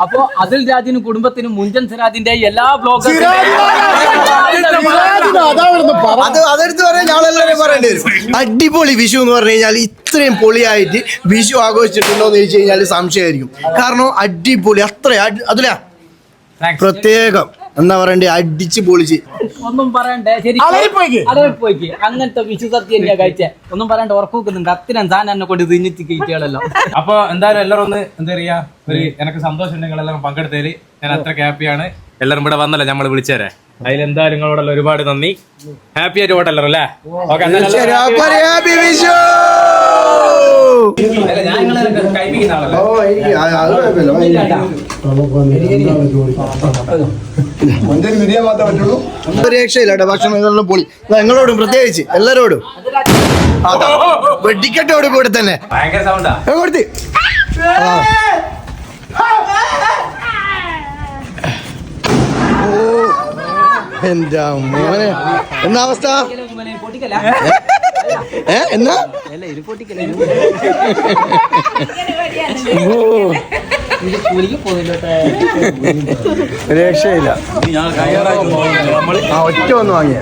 അപ്പൊ അതിൽ രാജിനും കുടുംബത്തിനും മുഞ്ചൻ സിറാജിന്റെ എല്ലാ ബ്ലോഗും അതെടുത്ത് പറയാൻ ഞാനെല്ലാവരും പറയേണ്ടി വരും. അടിപൊളി വിഷു എന്ന് പറഞ്ഞു കഴിഞ്ഞാൽ ഇത്രയും പൊളിയായിട്ട് വിഷു ആഘോഷിച്ചിട്ടുണ്ടോ എന്ന് ചോദിച്ചു കഴിഞ്ഞാൽ സംശയമായിരിക്കും. കാരണം അടിപൊളി അത്ര അതില പ്രത്യേകം എന്താ പറയണ്ടേ, അടിച്ച് പൊളിച്ച് ഒന്നും പറയണ്ടേ. പോയിക്ക് അങ്ങനത്തെ വിഷു സദ്യ തന്നെയാ കഴിച്ചേ. ഒന്നും പറയണ്ട, ഉറപ്പ് വെക്കുന്നുണ്ട്. അത്രയും സാധനം എന്നെ കൊണ്ട് തിന്നിച്ച് കഴിച്ചാളല്ലോ. അപ്പൊ എന്തായാലും എല്ലാവരും ഒന്ന് എന്താ പറയാ, എനിക്ക് സന്തോഷം ഉണ്ടെങ്കിൽ എല്ലാവരും പങ്കെടുത്തതിൽ ഞാൻ അത്ര ഹാപ്പിയാണ്. എല്ലാവരും ഇവിടെ വന്നല്ലോ നമ്മൾ വിളിച്ചേരെ. അതിലെന്തായാലും നിങ്ങളോടുള്ള ഒരുപാട് നന്ദി. ഹാപ്പി ആയിട്ട് പോട്ടല്ലോ അല്ലേ? ഹാപ്പി വിഷു. രക്ഷയില്ല ഭക്ഷണം പൊളി. നിങ്ങളോടും പ്രത്യേകിച്ച് എല്ലാരോടും വെടിക്കെട്ടോട് കൂടെ തന്നെ കൊടുത്ത് എന്താ മോനെ എന്നാ അവസ്ഥ? എന്നാ രക്ഷയില്ല. ഒറ്റ ഒന്ന് വാങ്ങിയ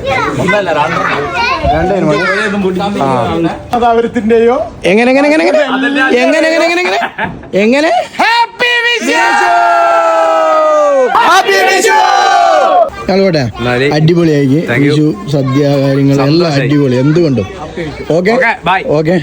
എങ്ങനെ എങ്ങനെ എങ്ങനെ എങ്ങനെ എങ്ങനെ എങ്ങനെ എങ്ങനെ ഹാപ്പി വിഷു. കളോട്ടെ അടിപൊളിയായി വിഷു സദ്യ കാര്യങ്ങൾ എല്ലാം അടിപൊളി. എന്തുകൊണ്ടും ഓക്കെ ഓക്കെ.